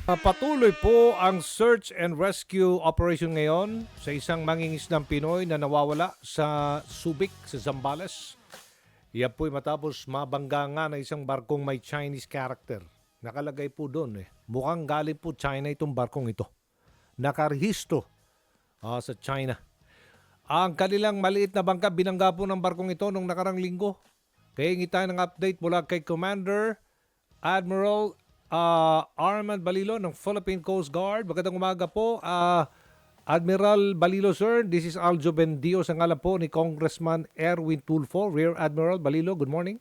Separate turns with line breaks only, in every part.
Patuloy po ang search and rescue operation ngayon sa isang mangingisdang Pinoy na nawawala sa Subic, sa Zambales. Yan po'y matapos mabangga nga na isang barkong may Chinese character. Nakalagay po doon mukhang galing po China itong barkong ito. Nakarehistro sa China. Ang kanilang maliit na bangka, binangga po ng barkong ito nung nakarang linggo. Kaya hingi tayo ng update mula kay Commander Admiral Armand Balilo ng Philippine Coast Guard. Magandang umaga po, Admiral Balilo, sir. This is Aljo Bendio sa ngalan po ni Congressman Erwin Tulfo. Rear Admiral Balilo, good morning.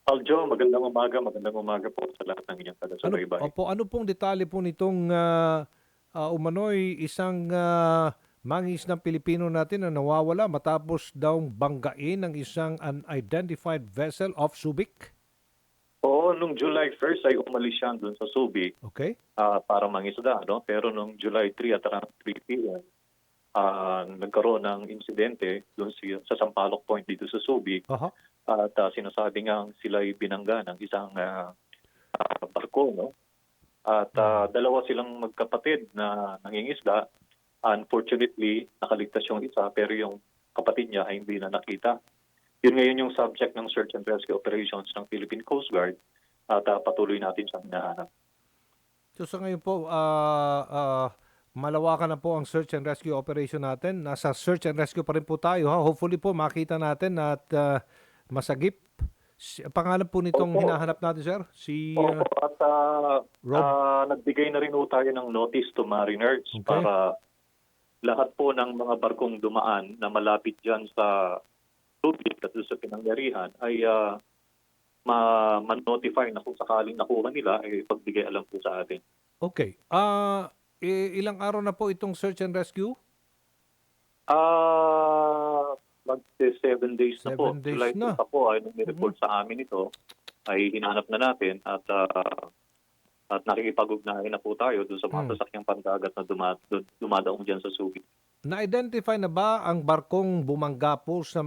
Aljo, magandang umaga po sa lahat ng inyong taga-subaybay.
Ano pong detalye po nitong umano'y isang mangingisdang Pilipino natin na nawawala matapos daw banggain ng isang unidentified vessel off Subic?
Oo, nung July 1st ay umalis siya doon sa Subic para mangisda. No? Pero nung July 3 at around 3 p.m., nagkaroon ng insidente doon sa Sampaloc Point dito sa Subic. At sinasabi nga sila'y binangga ng isang barko. No? At dalawa silang magkapatid na nangingisda. Unfortunately, nakaligtas yung isa pero yung kapatid niya ay hindi na nakita. Yun ngayon yung subject ng search and rescue operations ng Philippine Coast Guard at patuloy natin siyang hinahanap.
So sa ngayon po, malawakan na po ang search and rescue operation natin. Nasa search and rescue pa rin po tayo. Hopefully po makita natin at masagip. Pangalan po nitong hinahanap natin, sir?
At nagbigay na rin po tayo ng notice to mariners para lahat po ng mga barkong dumaan na malapit dyan sa Subic at sa pinangyarihan ay ma-notify na kung sakaling nakuha nila ay pagbigay alam po sa atin.
Okay. Ilang araw na po itong search and rescue?
Mag-7 days na po.
7 days
July
na.
pa po ay nung report sa amin ito ay hinanap na natin at nakikipag-ugnayan na po tayo doon sa mga sasakyang pandagat na dumadaong dyan sa Subic.
Na-identify na ba ang barkong bumangga po sa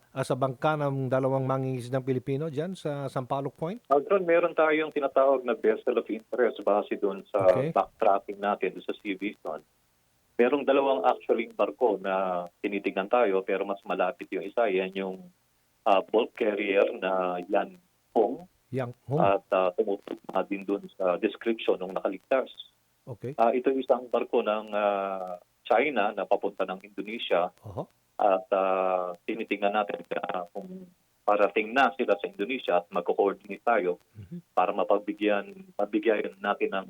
sa bangka ng dalawang mangingisdang Pilipino dyan sa Sampaloc Point?
Aldron, meron tayong tinatawag na vessel of interest base doon sa backtracking natin doon sa sea vision. Merong dalawang actually barko na tinitignan tayo pero mas malapit yung isa. Yan yung bulk carrier na Yan Hong. At tumutugma din doon sa description ng nakaligtas. Ito isang barko ng China na papunta ng Indonesia at tinitingnan natin kung parating na sila sa Indonesia at magko-coordinate tayo para mabigyan natin ng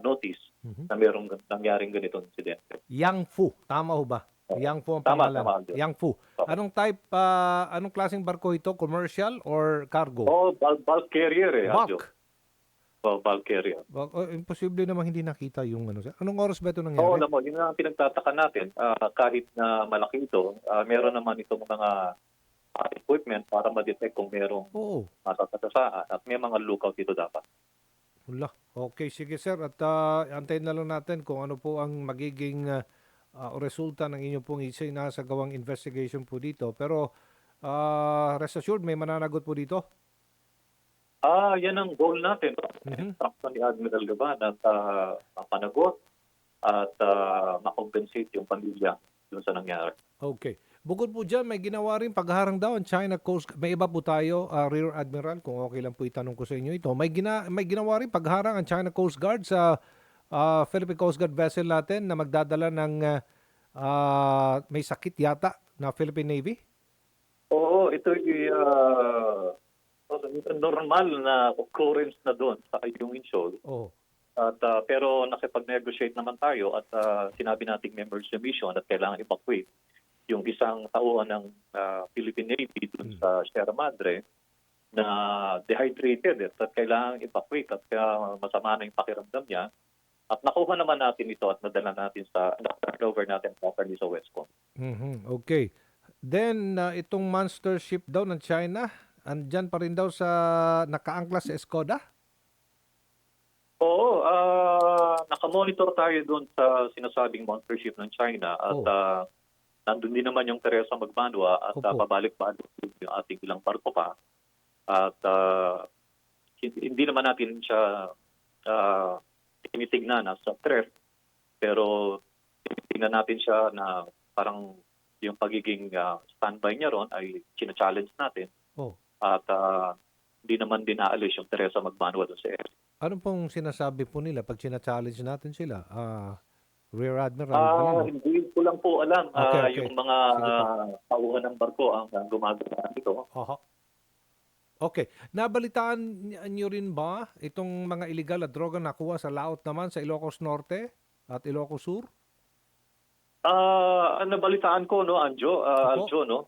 notice na mayroong nangyaring ganitong insidente.
Yang Fu, tama ho ba? Yang Fu ang pangalan. Yang Fu. Anong type, anong klaseng barko ito? Commercial or cargo?
Bulk carrier
Bulk?
Bulk carrier.
Imposible namang hindi nakita yung ano. Anong oras ba ito nangyari?
Yun ang pinagtataka natin. Kahit na malaki ito, meron naman itong mga equipment para ma-detect kung merong masasagasaan at may mga lookout dito dapat.
Wala. Okay, sige sir. At antayin na lang natin kung ano po ang magiging resulta ng inyong pong isinasagawang investigation po dito. Pero rest assured, may mananagot po dito?
Yan ang goal natin. Instruction ni Admiral Gaban at mapanagot at makompensate yung pamilya dun sa nangyari.
Okay. Bukod po dyan, may ginawa rin pagharang daw ang China Coast Guard. May iba po tayo, Rear Admiral, kung okay lang po itanong ko sa inyo ito. May ginawa rin pagharang ang China Coast Guard sa Philippine Coast Guard vessel natin na magdadala ng may sakit yata na Philippine Navy?
Oo, ito normal na occurrence na doon sa Ayungin Shoal. At, pero nakipag-negotiate naman tayo at sinabi nating members sa mission at kailangan evacuate yung isang tauhan ng Philippine Navy doon sa Sierra Madre na dehydrated at kailangan evacuate at masama na yung pakiramdam niya. At nakuha naman natin ito at nadala natin na-cover natin properly sa Westcom.
Okay. Then, itong monster ship daw ng China, andyan pa rin daw sa nakaangkla sa Escoda?
Oo, nakamonitor tayo doon sa sinasabing monster ship ng China at nandun din naman yung Teresa Magbanwa at pabalik-balik yung ating ilang barko pa. At hindi naman natin siya tinitignan as a threat, pero tinitignan natin siya na parang yung pagiging standby niya ron ay china-challenge natin
Oh.
at hindi naman din aalis yung Teresa Magbanua doon sa area.
Ano pong sinasabi po nila pag challenge natin sila? Rear Admiral Balilo.
Hindi ko lang po alam
Okay.
yung mga
Sige po.
tauhan ng barko ang gumagawa nito.
Oho. Okay. Nabalitaan niyo rin ba itong mga illegal na droga nakuha sa laot naman sa Ilocos Norte at Ilocos Sur?
Nabalitaan ko, no,
Opo.
Aljo, no,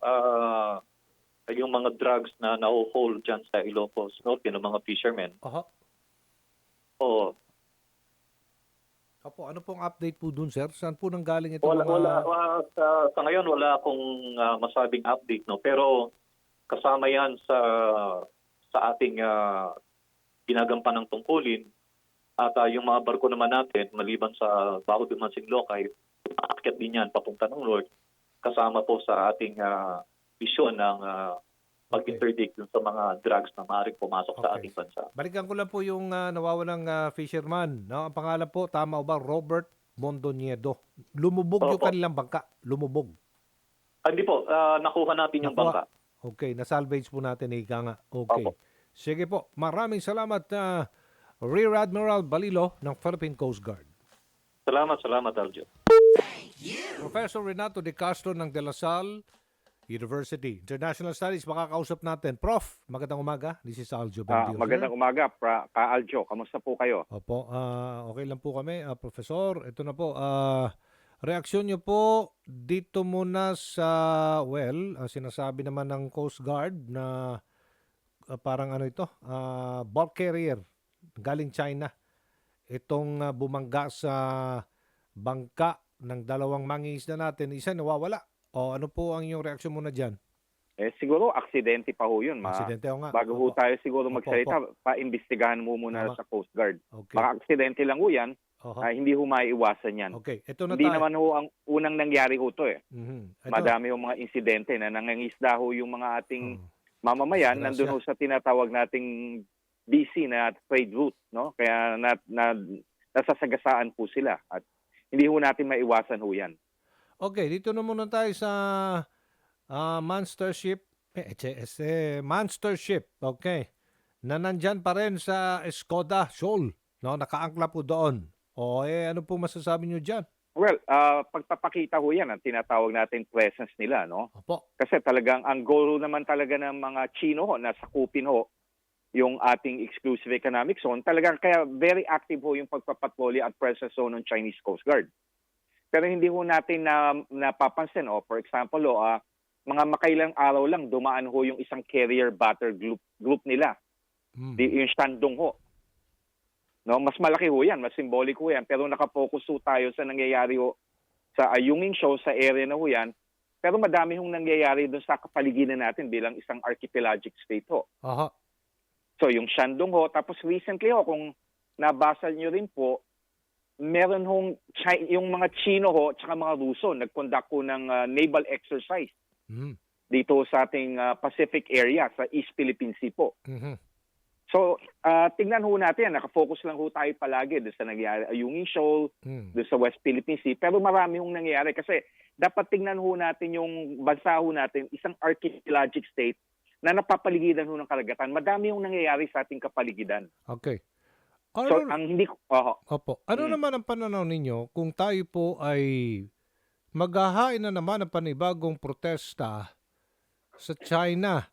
yung mga drugs na na-hold dyan sa Ilocos Norte, ng mga fishermen.
Oho.
Oo.
Opo, ano pong update po dun, sir? Saan po nanggaling itong
Wala,
mga...
sa ngayon wala akong masabing update, no, pero kasama yan sa ating ginagampan ng tungkulin at yung mga barko naman natin maliban sa Baho de Mansinloc ay aakyat din yan papunta ng north kasama po sa ating misyon ng pag-interdict dun sa mga drugs na maaaring pumasok sa
Okay.
ating bansa.
Balikan ko lang po yung nawawalang fisherman. No? Ang pangalan po, tama o ba? Robert Mondoñedo. Lumubog yung
Opo.
kanilang bangka. Lumubog.
Hindi po, nakuha natin yung
Nakuha.
bangka.
Okay, nasalvage po natin, ika nga. Okay.
Opo.
Sige po, maraming salamat Rear Admiral Balilo ng Philippine Coast Guard.
Salamat, Aljo.
Professor Renato De Castro ng De La Salle University. International Studies, makakausap natin. Prof, magandang umaga. This is Aljo Bendio.
Magandang umaga, Ka-Aljo. Kamusta po kayo?
Opo, okay lang po kami, Professor. Ito na po, reaksyon nyo po dito muna sa, sinasabi naman ng Coast Guard na parang ano ito, bulk carrier galing China. Itong bumangga sa bangka ng dalawang mangingisda natin, isa nawawala. O ano po ang inyong reaksyon muna dyan?
Siguro aksidente pa ho yun.
Aksidente o nga.
Bago ho
Opo.
tayo siguro
Opo,
magsalita, pa-imbestigahan mo muna
Tama.
sa Coast Guard.
Okay.
Baka aksidente lang ho yan,
Oho.
hindi ho maiiwasan yan.
Okay, ito na
Hindi
tayo.
naman ho ang unang nangyari ho to eh.
Mhm. Ito.
Madami ho mga insidente na nangangisda ho yung mga ating
Oh.
mamamayan,
Gracias.
nandun ho sa tinatawag nating BC na trade route. No? Kaya nasasagasaan po sila at hindi ho natin maiwasan ho yan.
Okay, dito na muna tayo sa monster ship. Monster ship, okay. Na nandyan pa rin sa Escoda Shoal. No, nakaangkla po doon. O ano po masasabi nyo dyan?
Well, pagpapakita ho yan ang tinatawag natin presence nila, no?
Opo.
Kasi talagang ang goal naman talaga ng mga Chino ho, na sakupin ho yung ating exclusive economic zone. Talagang kaya very active ho yung pagpapatrolya at presence zone ng Chinese Coast Guard. Pero hindi ho natin napapansin, for example, mga makailang araw lang dumaan ho yung isang carrier battle group nila. Yung Shandong ho. No, mas malaki ho yan, mas symbolic ho yan. Pero nakafocus ho tayo sa nangyayari ho sa Ayungin Show, sa area na ho yan. Pero madami hong nangyayari doon sa kapaligiran natin bilang isang archipelagic state ho.
Aha.
So yung Shandong ho, tapos recently ho, kung nabasa nyo rin po, meron hong yung mga Chino ho, tsaka mga Ruso, nag-conduct ho ng naval exercise dito sa ating Pacific area, sa East Philippine Sea po.
Mhm.
So, tingnan ho natin, nakafocus lang ho tayo palagi doon sa nangyayari Ayungin Shoal, doon sa West Philippine Sea. Pero marami hong nangyayari kasi dapat tingnan ho natin yung bansa ho natin, isang archipelagic state na napapaligiran ho ng karagatan. Madami hong nangyayari sa ating kapaligiran.
Okay.
So,
Ano,
ang hindi...
opo. Ano naman ang pananaw ninyo kung tayo po ay maghahain na naman ng panibagong protesta sa China?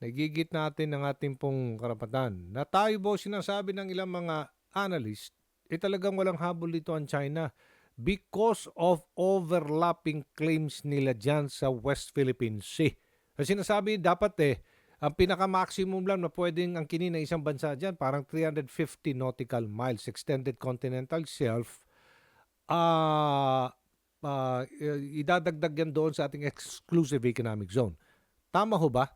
Nagigit natin ng ating pong karapatan. Na tayo po sinasabi ng ilang mga analyst, talagang walang habol dito ang China because of overlapping claims nila dyan sa West Philippine Sea. Kasi sinasabi dapat ang pinaka-maximum lang na pwedeng angkinin ng isang bansa dyan, parang 350 nautical miles, extended continental shelf, idadagdag yan doon sa ating exclusive economic zone. Tama ho ba?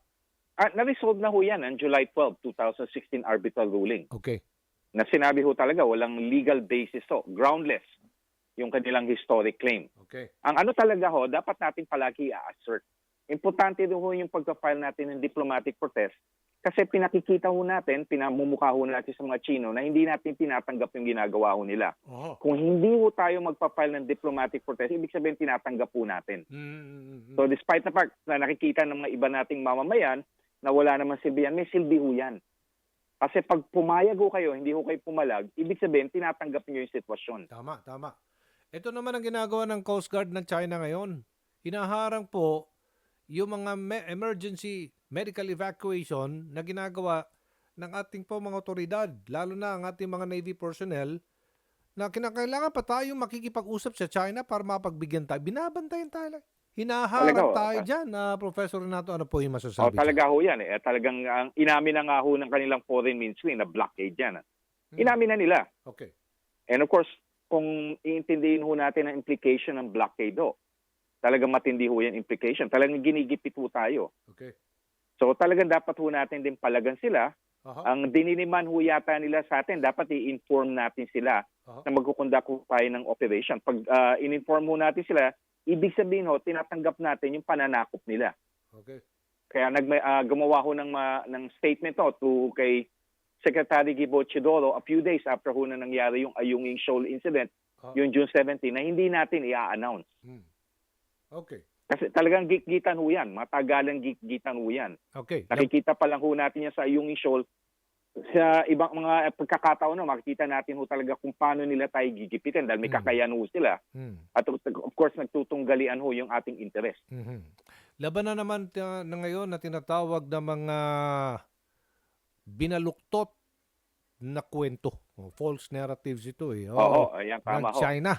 Na-resolve na ho yan ang July 12, 2016 arbitral ruling.
Okay.
Na sinabi ho talaga walang legal basis to, groundless yung kanilang historic claim.
Okay.
Ang ano talaga ho, dapat natin palagi i-assert. Importante din ho yung pagka-file natin ng diplomatic protest Kasi pinakikita ho natin, pinamumukha ho natin sa mga Chino na hindi natin tinatanggap yung ginagawa ho nila.
Oh.
Kung hindi ho tayo magpa-file ng diplomatic protest, ibig sabihin tinatanggap po natin. So despite the fact na nakikita ng mga iba nating mamamayan na wala naman silbi yan, may silbi ho yan. Kasi pag pumayag ho kayo, hindi ho kayo pumalag, ibig sabihin tinatanggap niyo yung sitwasyon.
Tama, tama. Ito naman ang ginagawa ng Coast Guard ng China ngayon. Hinaharang po yung mga emergency medical evacuation na ginagawa ng ating po mga otoridad, lalo na ang ating mga Navy personnel, na kinakailangan pa tayo makikipag-usap sa China para mapagbigyan tayo. Binabantayan tayo. Hinaharang tayo dyan. Professor Renato, ano po yung masasabi?
Talaga ho yan. Talagang inamin na nga ho ng kanilang foreign ministry na blockade yan. Inamin na nila.
Okay.
And of course, kung iintindihin ho natin ang implication ng blockade ho, talagang matindi ho yan implication. Talagang ginigipit ho tayo.
Okay.
So talagang dapat ho natin din palagan sila. Ang dininiman ho yata nila sa atin, dapat i-inform natin sila na magkukondak ho tayo ng operation. Pag in-inform ho natin sila, ibig sabihin ho, tinatanggap natin yung pananakop nila.
Okay.
Kaya gumawa ho ng statement ho to kay Secretary Gibo Chidoro a few days after ho na nangyari yung Ayungin Shoal incident, yung June 17, na hindi natin i-announce.
Okay.
Kasi talagang gitgitan ho yan. Matagalang gitgitan ho yan.
Okay.
Nakikita pa lang ho natin yan sa Ayungin Shoal. Sa ibang mga pagkakataon, makikita natin ho talaga kung paano nila tayo gigipitin dahil may kakayan ho sila. At of course, nagtutunggalian ho yung ating interest.
Laban na naman na ngayon na tinatawag na mga binaluktot na kwento. False narratives ito eh.
Ayan, tama
ng China.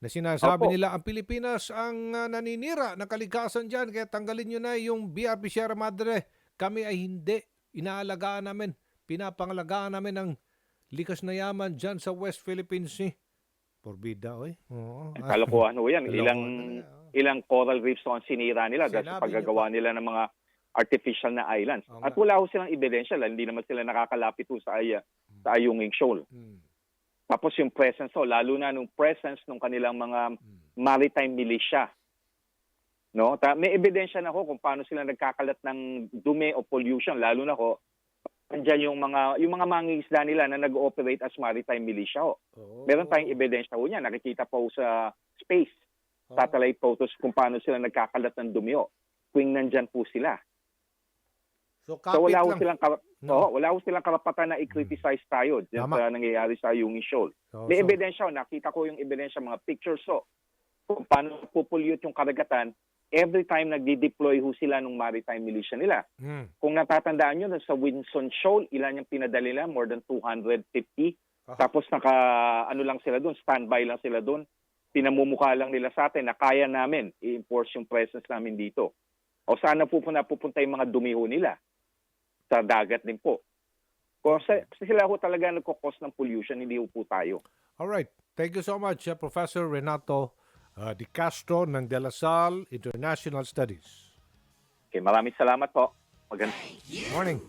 Na sinasabi nila ang Pilipinas ang naninira ng kalikasan dyan, kaya tanggalin nyo na yung BRP Sierra Madre. Kami ay hindi. Inaalagaan namin, pinapangalagaan namin ang likas na yaman dyan sa West Philippine Sea. Porbida, oy.
Kalokohan ho yan. Ilang coral reefs ang sinira nila dahil sa paggagawa nila ng mga artificial na islands. At wala ho silang ebidensya. Hindi naman sila nakakalapit ho sa Ayungin Shoal. Tapos yung presence, lalo na nung presence ng kanilang mga maritime militia. No? May ebidensya na ho kung paano sila nagkakalat ng dumi o pollution, lalo na ho, andyan yung mga mangingisda nila na nag-ooperate as maritime militia ho. Meron tayong ebidensya ho niya, nakikita po sa space, satellite photos kung paano sila nagkakalat ng dumi ho. Tuwing nandyan po sila.
So
wala ho silang karapatan na i-criticize tayo dyan sa nangyayari sa Ayungin Shoal. May ebidensya, nakita ko yung ebidensya, mga pictures kung paano pupulyot yung karagatan every time nagdi-deploy ho sila ng maritime militia nila. Kung natatandaan nyo, sa Winson Shoal, ilan yung pinadali nila? More than 250. Tapos lang sila doon, standby lang sila doon. Pinamumukha lang nila sa atin na kaya namin i-enforce yung presence namin dito. O saan pupunta yung mga dumi ho nila? Sa dagat din po. Kasi sila ho talaga nagkukos ng pollution, hindi ho po tayo.
Alright. Thank you so much, Professor Renato Di Castro ng De La Salle International Studies.
Okay, maraming salamat po.
Morning.